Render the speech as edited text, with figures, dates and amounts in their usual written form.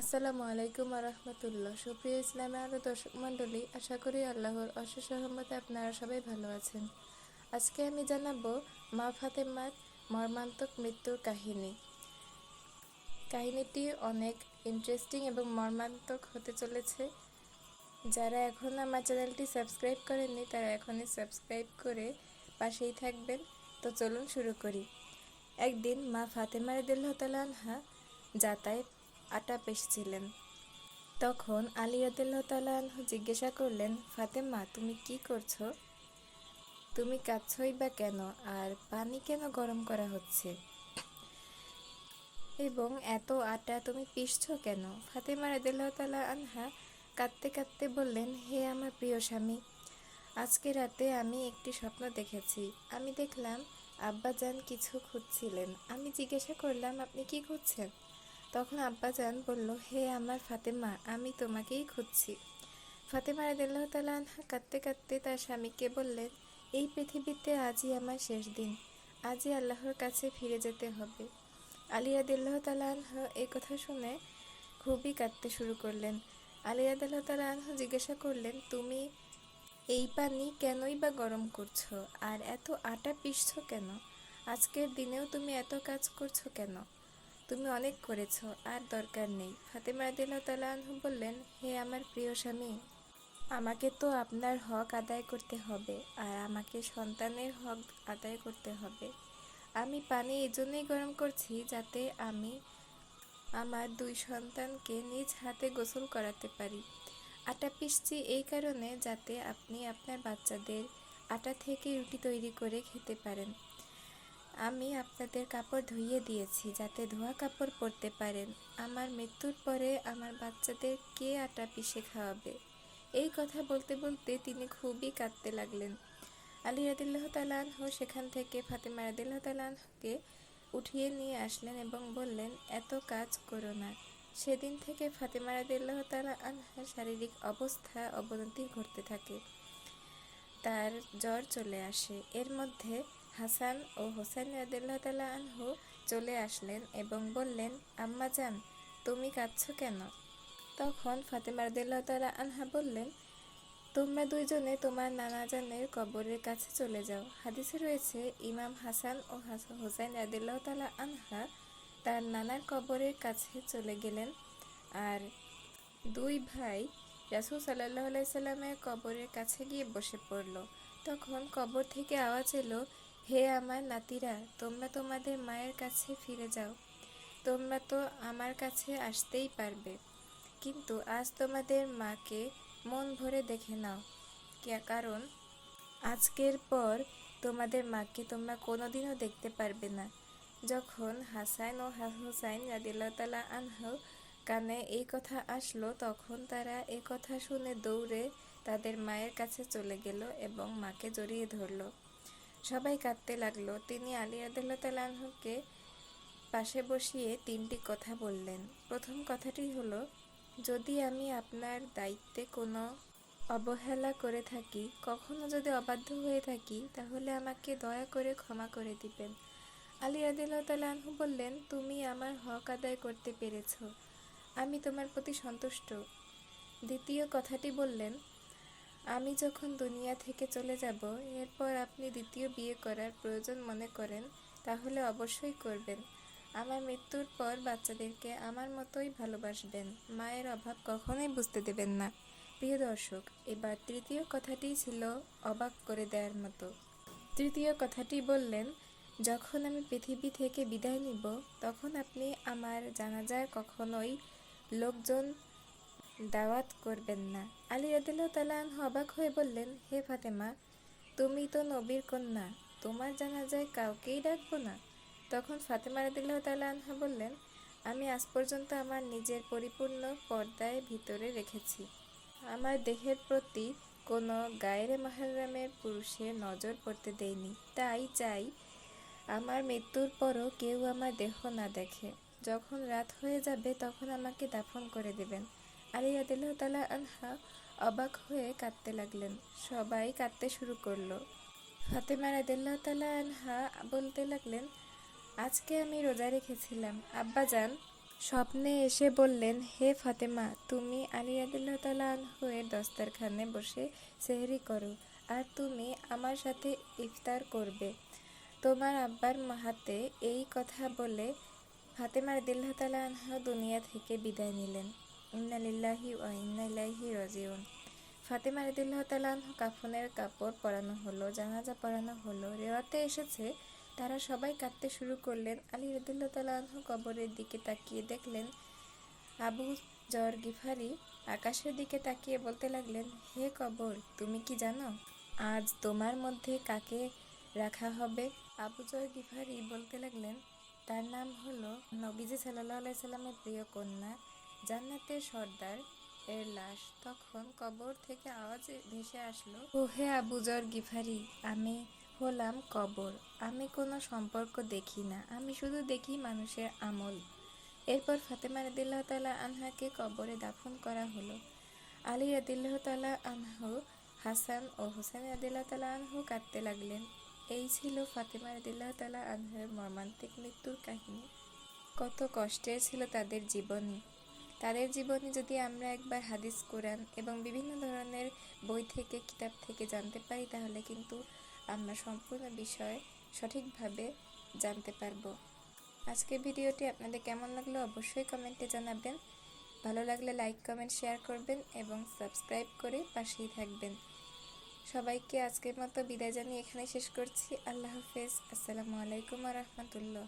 আসসালামু আলাইকুম রহমতুল্লাহ। সুপ্রিয় ইসলামে আরও দর্শক মণ্ডলী, আশা করি আল্লাহর অশেষ রহমতে আপনারা সবাই ভালো আছেন। আজকে আমি জানাবো মা ফাতেমার মর্মান্তিক মৃত্যুর কাহিনী। কাহিনীটি অনেক ইন্টারেস্টিং এবং মর্মান্তিক হতে চলেছে। যারা এখন আমার চ্যানেলটি সাবস্ক্রাইব করেননি তারা এখনই সাবস্ক্রাইব করে পাশেই থাকবেন। তো চলুন শুরু করি। একদিন মা ফাতেমা রাদিয়াল্লাহু তাআলা আনহা যাতায় আটা পেষছিলেন। তখন আলী রাদিয়াল্লাহু তাআলা আনহু জিজ্ঞাসা করলেন, ফাতেমা, তুমি কি করছো? তুমি কাঁদছই বা কেন? আর পানি কেন গরম করা হচ্ছে? এবং এত আটা তুমি পিষছো কেন? ফাতেমা রাদিয়াল্লাহু তাআলা আনহা কাঁদতে কাঁদতে বললেন, হে আমার প্রিয় স্বামী, আজকে রাতে আমি একটি স্বপ্ন দেখেছি। আমি দেখলাম আব্বাজান কিছু খুঁজছিলেন। আমি জিজ্ঞাসা করলাম, আপনি কি খুঁজছেন? তখন আব্বাজান বলল, হে আমার ফাতেমা, আমি তোমাকেই খুঁজছি। ফাতেমা রাদিয়াল্লাহু তাআলা আনহা কাঁদতে কাঁদতে তার স্বামীকে বললেন, এই পৃথিবীতে আজই আমার শেষ দিন, আজই আল্লাহর কাছে ফিরে যেতে হবে। আলী রাদিয়াল্লাহু তাআলা আনহু এই কথা শুনে খুবই কাঁদতে শুরু করলেন। আলী রাদিয়াল্লাহু তাআলা আনহু জিজ্ঞাসা করলেন, তুমি এই পানি কেনই বা গরম করছো? আর এত আটা পিষছো কেন? আজকের দিনেও তুমি এত কাজ করছো কেন? তুমি অনেক করেছো, আর দরকার নেই। ফাতেমা রাদিয়াল্লাহু তাআলা আনহু বললেন, হে আমার প্রিয় স্বামী, আমাকে তো আপনার হক আদায় করতে হবে, আর আমাকে সন্তানের হক আদায় করতে হবে। আমি পানি এজন্যই গরম করছি যাতে আমি আমার দুই সন্তানকে নিজ হাতে গোসল করাতে পারি। আটা পিষছি এই কারণে যাতে আপনি আপনার বাচ্চাদের আটা থেকে রুটি তৈরি করে খেতে পারেন। আমি আপনাদের কাপড় ধুইয়ে দিয়েছি যাতে ধোয়া কাপড় পরতে পারেন। আমার মৃত্যুর পরে আমার বাচ্চাদের কে আটা পিষে খাওয়াবে? এই কথা বলতে বলতে তিনি খুবই কাঁদতে লাগলেন। আলী রাদিয়াল্লাহু তাআলা আনহু সেখান থেকে ফাতেমা রাদিয়াল্লাহু তাআলা আনহুকে উঠিয়ে নিয়ে আসলেন এবং বললেন, এত কাজ করো না। সেদিন থেকে ফাতেমা রাদিয়াল্লাহু তাআলা আনহার শারীরিক অবস্থা অবনতি ঘটতে থাকে। তার জ্বর চলে আসে। এর মধ্যে হাসান ও হোসেন রাদিয়াল্লাহু তাআলা আনহু চলে আসলেন এবং বললেন, আম্মাজান, তুমি কাঁদছো কেন? তখন ফাতেমা রাদিয়াল্লাহু তাআলা আনহা বললেন, তোমরা দুইজনে তোমার নানাজানের কবরের কাছে চলে যাও। হাদিসে রয়েছে, ইমাম হাসান ও হোসেন রাদিয়াল্লাহু তাআলা আনহা তার নানার কবরের কাছে চলে গেলেন, আর দুই ভাই রাসূল সাল্লাল্লাহু আলাইহি সাল্লামের কবরের কাছে গিয়ে বসে পড়ল। তখন কবর থেকে আওয়াজ এলো, হে আমার নাতিরা, তোমরা তোমাদের মায়ের কাছে ফিরে যাও। তোমরা তো আমার কাছে আসতেই পারবে, কিন্তু আজ তোমাদের মাকে মন ভরে দেখে নাও, কারণ আজকের পর তোমাদের মাকে তোমরা কোনোদিনও দেখতে পারবে না। যখন হাসান ও হুসাইন রাদিয়াল্লাহু তাআলা আনহু কানে এই কথা আসলো, তখন তারা এই কথা শুনে দৌড়ে তাদের মায়ের কাছে চলে গেল এবং মাকে জড়িয়ে ধরল। সবাই কাঁদতে লাগলো। তিনি আলী রাদিয়াল্লাহু তাআলা আনহুকে পাশে বসিয়ে তিনটি কথা বললেন। প্রথম কথাটি হলো, যদি আমি আপনার দায়িত্বে কোনো অবহেলা করে থাকি, কখনো যদি অবাধ্য হয়ে থাকি, তাহলে আমাকে দয়া করে ক্ষমা করে দিবেন। আলী রাদিয়াল্লাহু তাআলা আনহু বললেন, তুমি আমার হক আদায় করতে পেরেছ, আমি তোমার প্রতি সন্তুষ্ট। দ্বিতীয় কথাটি বললেন, আমি যখন দুনিয়া থেকে চলে যাব, এরপর আপনি দ্বিতীয় বিয়ে করার প্রয়োজন মনে করেন তাহলে অবশ্যই করবেন। আমার মৃত্যুর পর বাচ্চাদেরকে আমার মতোই ভালোবাসবেন, মায়ের অভাব কখনোই বুঝতে দেবেন না। প্রিয় দর্শক, এবার তৃতীয় কথাটি ছিল অবাক করে দেওয়ার মতো। তৃতীয় কথাটি বললেন, যখন আমি পৃথিবী থেকে বিদায় নিব, তখন আপনি আমার জানাজায় কখনোই লোকজন দাওয়াত করবেন না। আলী রাদিয়াল্লাহু তাআলা আনহু অবাক হয়ে বললেন, হে ফাতেমা, তুমি তো নবীর কন্যা, তোমার জানাজায় কাউকেই ডাকবো না? তখন ফাতেমা রাদিয়াল্লাহু তাআলা আনহা বললেন, আমি আজ পর্যন্ত আমার নিজের পরিপূর্ণ পর্দায় ভিতরে রেখেছি। আমার দেহের প্রতি কোনো গায়রে মাহরামের পুরুষের নজর পড়তে দেইনি। তাই চাই আমার মৃত্যুর পরও কেউ আমার দেহ না দেখে। যখন রাত হয়ে যাবে তখন আমাকে দাফন করে দেবেন। আলী রাদিয়াল্লাহু তাআলা আনহা অবাক হয়ে কাঁদতে লাগলেন। সবাই কাঁদতে শুরু করলো। ফাতেমা রাদিয়াল্লাহু তাআলা আনহা বলতে লাগলেন, আজকে আমি রোজা রেখেছিলাম। আব্বাজান, স্বপ্নে এসে বললেন, হে ফাতেমা, তুমি আলী রাদিয়াল্লাহু তাআলা আনহু এর দস্তরখানে বসে সেহরি করো, আর তুমি আমার সাথে ইফতার করবে। তোমার আব্বার হাতে এই কথা বলে ফাতেমা রাদিয়াল্লাহু তাআলা আনহা দুনিয়া থেকে বিদায় নিলেন। ইন্না লিল্লাহি ওয়া ইন্না ইলাইহি রাজিউন। ফাতেমা রাদিয়াল্লাহু তাআলা আনহু কাফনের কাপড় পরানো হলো, জানাজা পড়ানো হলো। রেওয়াতে এসেছে তারা সবাই কাঁদতে শুরু করলেন। আলী রাদিয়াল্লাহু তাআলা আনহু কবরের দিকে তাকিয়ে দেখলেন আবু যর গিফারি আকাশের দিকে তাকিয়ে বলতে লাগলেন, হে কবর, তুমি কি জানো আজ তোমার মধ্যে কাকে রাখা হবে? আবু যর গিফারি বলতে লাগলেন, তার নাম হলো নবীজি সাল্লাল্লাহু আলাইহি সাল্লামের প্রিয় কন্যা, জান্নাতের সর্দার এর লাশ। তখন কবর থেকে আওয়াজ ভেসে আসলো, ও হে আবু যর গিফারি, আমি হলাম কবর। আমি কোনো সম্পর্ক দেখি না, আমি শুধু দেখি মানুষের আমল। এরপর ফাতেমা রাদিয়াল্লাহু তাআলা আনহাকে কবরে দাফন করা হলো। আলী রাদিয়াল্লাহু তাআলা আনহু, হাসান ও হুসাইন রাদিয়াল্লাহু তাআলা আনহু কাঁদতে লাগলেন। এই ছিল ফাতেমা রাদিয়াল্লাহু তাআলা আনহার মর্মান্তিক মৃত্যুর কাহিনী। কত কষ্টের ছিল তাদের জীবনী। তাদের জীবনী যদি আমরা একবার হাদিস, কোরআন এবং বিভিন্ন ধরনের বই থেকে, কিতাব থেকে জানতে পারি, তাহলে কিন্তু আমরা সম্পূর্ণ বিষয় সঠিকভাবে জানতে পারবো। আজকের ভিডিওটি আপনাদের কেমন লাগলো অবশ্যই কমেন্টে জানাবেন। ভালো লাগলে লাইক, কমেন্ট, শেয়ার করবেন এবং সাবস্ক্রাইব করে পাশেই থাকবেন। সবাইকে আজকের মতো বিদায় জানিয়ে এখানে শেষ করছি। আল্লাহ হাফেজ। আসসালামু আলাইকুম ওয়া রাহমাতুল্লাহ।